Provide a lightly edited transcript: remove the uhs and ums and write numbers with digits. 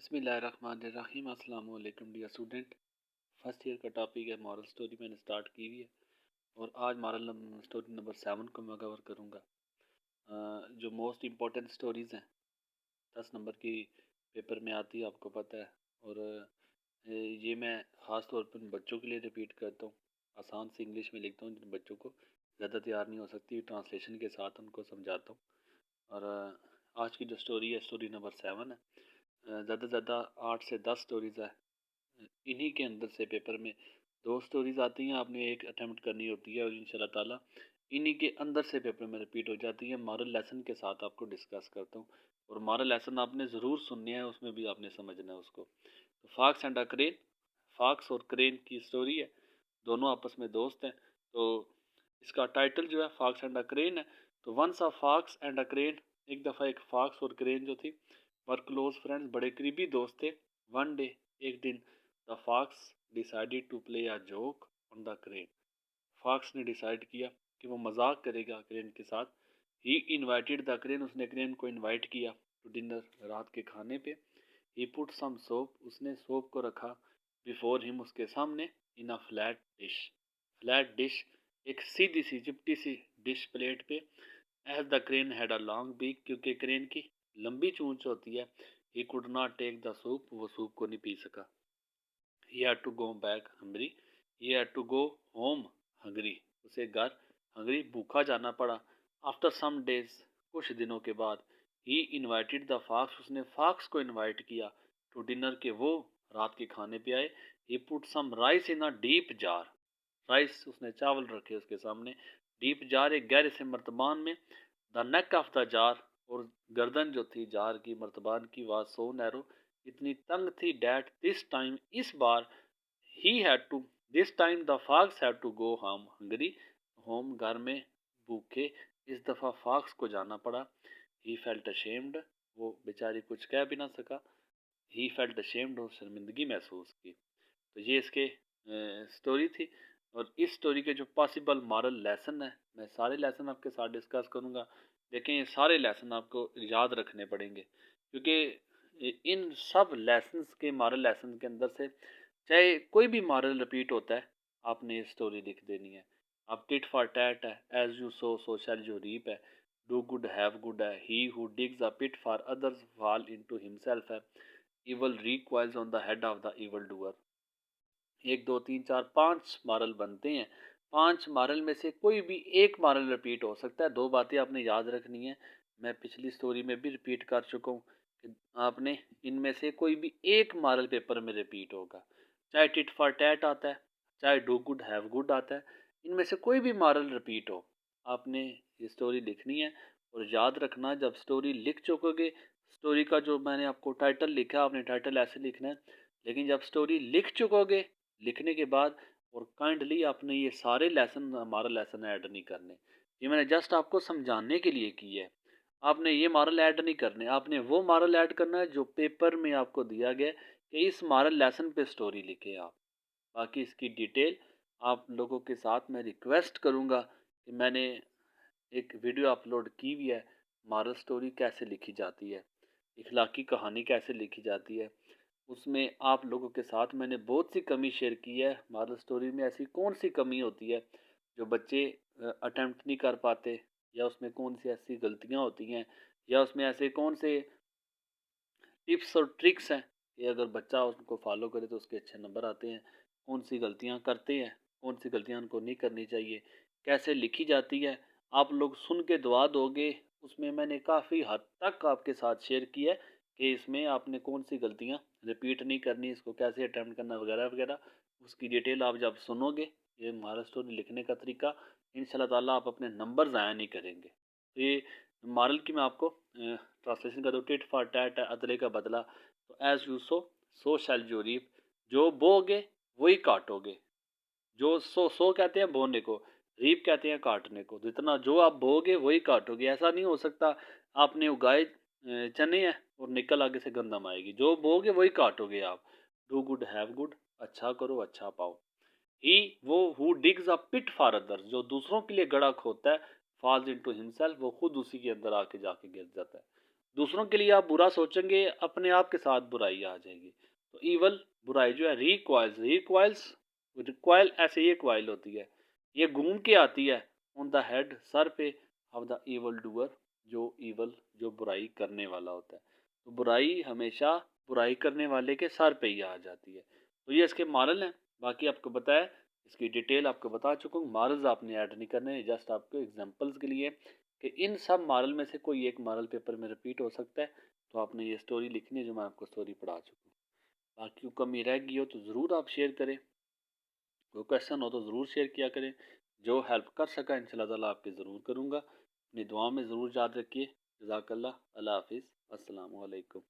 बिस्मिल्लाहिर्रहमानिर्रहीम। अस्सलाम वालेकुम डियर स्टूडेंट। फर्स्ट ईयर का टॉपिक है मॉरल स्टोरी, मैंने स्टार्ट की हुई है और आज मॉरल स्टोरी नंबर 7 को मैं कवर करूँगा। जो मोस्ट इम्पोर्टेंट स्टोरीज़ हैं 10 नंबर की पेपर में आती है, आपको पता है। और ये मैं ख़ास तौर पर बच्चों के लिए रिपीट करता हूँ, आसान से इंग्लिश में लिखता हूँ जिन बच्चों को ज़्यादा तैयार नहीं हो सकती, ट्रांसलेशन के साथ उनको समझाता हूँ। और आज की जो स्टोरी है स्टोरी नंबर 7 है। ज़्यादा से ज़्यादा 8 से 10 स्टोरीज़ है। इन्हीं के अंदर से पेपर में 2 स्टोरीज़ आती हैं, आपने एक अटेम्प्ट करनी होती है और इंशाल्लाह ताला इन्हीं के अंदर से पेपर में रिपीट हो जाती है। मॉरल लेसन के साथ आपको डिस्कस करता हूँ और मॉरल लेसन आपने ज़रूर सुनने हैं, उसमें भी आपने समझना है उसको। तो fox and a crane, fox और क्रेन की स्टोरी है, दोनों आपस में दोस्त हैं। तो इसका टाइटल जो है फॉक्स एंड अ क्रेन है। तो once a fox and a crane, एक दफ़ा एक फॉक्स और क्रेन जो थी वर क्लोज फ्रेंड्स, बड़े करीबी दोस्त थे। वन डे, एक दिन, the fox decided to play a joke on the crane, fox ने डिसाइड किया कि वो मजाक करेगा क्रेन के साथ। ही इनवाइटेड द क्रेन, उसने क्रेन को इनवाइट किया टू डिनर, रात के खाने पे। ही पुट सम सोप, उसने सोप को रखा बिफोर हिम, उसके सामने, in a flat dish, flat dish, एक सीधी सी चिपटी सी डिश प्लेट पे। As the crane had a long beak, क्योंकि क्रेन की लंबी चोंच होती है। He could not take the soup, वो सूप को नहीं पी सका। He had to go back hungry, he had to go home hungry, उसे घर हंग्री भूखा जाना पड़ा। आफ्टर सम डेज, कुछ दिनों के बाद, ही इनवाइटेड द फॉक्स, उसने फॉक्स को इनवाइट किया टू डिनर, के वो रात के खाने पे आए। He put some rice in a deep jar, rice, उसने चावल रखे उसके सामने, डीप जार, एक गहरे से मर्तबान में। The neck of the jar, और गर्दन जो थी जार की, मर्तबान की, वाज सो नैरो, इतनी तंग थी, डैट दिस टाइम, इस बार, he had to, this time the fox had to go home hungry, home घर में भूखे इस दफ़ा फॉक्स को जाना पड़ा। ही फेल्ट अशेम्ड, वो बेचारी कुछ कह भी ना सका। ही फेल्ट अशेम्ड, और शर्मिंदगी महसूस की। तो ये इसके स्टोरी थी। और इस स्टोरी के जो पॉसिबल मॉरल लेसन है, मैं सारे लेसन आपके साथ डिस्कस करूँगा। लेकिन ये सारे लेसन आपको याद रखने पड़ेंगे, क्योंकि इन सब लेसन्स के, मॉरल लेसन के अंदर से चाहे कोई भी मॉरल रिपीट होता है, आपने ये स्टोरी लिख देनी है। अब टिट फॉर टैट है, as you sow so shall you reap है, डू गुड हैव गुड है, he who digs a pit for others fall into himself है, evil recoils on the head of the evil doer. 1 2 3 4 5 moral बनते हैं। 5 moral में से कोई भी एक मॉरल रिपीट हो सकता है। 2 बातें आपने याद रखनी है, मैं पिछली स्टोरी में भी रिपीट कर चुका हूँ कि आपने इनमें से कोई भी एक मॉरल पेपर में रिपीट होगा। चाहे टिट फॉर टैट आता है, चाहे डू गुड हैव गुड आता है, इनमें से कोई भी मॉरल रिपीट हो, आपने ये स्टोरी लिखनी है। और याद रखना, जब स्टोरी लिख चुकोगे, स्टोरी का जो मैंने आपको टाइटल लिखा, आपने टाइटल ऐसे लिखना है। लेकिन जब स्टोरी लिख चुकोगे, लिखने के बाद, और काइंडली आपने ये सारे लेसन, हमारा लेसन ऐड नहीं करने। ये मैंने जस्ट आपको समझाने के लिए की है। आपने ये मॉरल ऐड नहीं करने, आपने वो मॉरल ऐड करना है जो पेपर में आपको दिया गया कि इस मॉरल लेसन पे स्टोरी लिखे आप। बाकी इसकी डिटेल आप लोगों के साथ मैं रिक्वेस्ट करूँगा कि मैंने एक वीडियो अपलोड की हुई है, मॉरल स्टोरी कैसे लिखी जाती है, इखलाकी कहानी कैसे लिखी जाती है। उसमें आप लोगों के साथ मैंने बहुत सी कमी शेयर की है। मॉरल स्टोरी में ऐसी कौन सी कमी होती है जो बच्चे अटेम्प्ट नहीं कर पाते, या उसमें कौन सी ऐसी गलतियां होती हैं, या उसमें ऐसे कौन से टिप्स और ट्रिक्स हैं कि अगर बच्चा उनको फॉलो करे तो उसके अच्छे नंबर आते हैं। कौन सी गलतियां करते हैं, कौन सी गलतियां उनको नहीं करनी चाहिए, कैसे लिखी जाती है, आप लोग सुन के दुआ दोगे। उसमें मैंने काफ़ी हद तक आपके साथ शेयर किया है कि इसमें आपने कौन सी गलतियां रिपीट नहीं करनी, इसको कैसे अटैम्प्ट करना, वगैरह वगैरह। उसकी डिटेल आप जब सुनोगे, ये हमारा स्टोरी लिखने का तरीका, इंशाल्लाह ताला आप अपने नंबर ज़ाया नहीं करेंगे। तो ये मॉरल की मैं आपको ट्रांसलेशन कर दूँ, टिट फॉर टैट है, अदले का बदला। तो as you sow so shall you reap, जो बोगे वही काटोगे। जो सो कहते हैं बोने को, रीप कहते हैं काटने को। जितना जो आप बोगे वही काटोगे। ऐसा नहीं हो सकता आपने उगाए चने हैं और निकल आगे से गंदम आएगी। जो बोगे वही काटोगे आप। डू गुड हैव गुड, अच्छा करो अच्छा पाओ। ही, वो who digs a pit for others, जो दूसरों के लिए गड़ा खोदता है, फॉल्स इनटू हिमसेल्फ, वो खुद उसी के अंदर आके जाके गिर जाता है। दूसरों के लिए आप बुरा सोचेंगे, अपने आप के साथ बुराई आ जाएगी। तो ईवल बुराई जो है रिक्वाइल ऐसे ही एक वाइल होती है, ये घूम के आती है ऑन द हेड, सर पे ऑफ द ईवल डूअर, जो बुराई करने वाला होता है। तो बुराई हमेशा बुराई करने वाले के सर पे ही आ जाती है। तो ये इसके मॉरल हैं। बाकी आपको बताया, इसकी डिटेल आपको बता चुका हूँ। मॉरल्स आपने ऐड नहीं करने, जस्ट आपको एग्जांपल्स के लिए कि इन सब मॉरल में से कोई एक मॉरल पेपर में रिपीट हो सकता है। तो आपने ये स्टोरी लिखनी है जो मैं आपको स्टोरी पढ़ा चुका हूँ। बाकी कमी रह गई हो तो ज़रूर आप शेयर करें, कोई क्वेश्चन हो तो ज़रूर शेयर किया करें। जो हेल्प कर सका इंशाल्लाह ताला आपकी ज़रूर करूँगा। अपनी दुआ में ज़रूर याद रखिए। जज़ाकल्लाह, अल्लाह हाफिज़, अस्सलामु अलैकुम।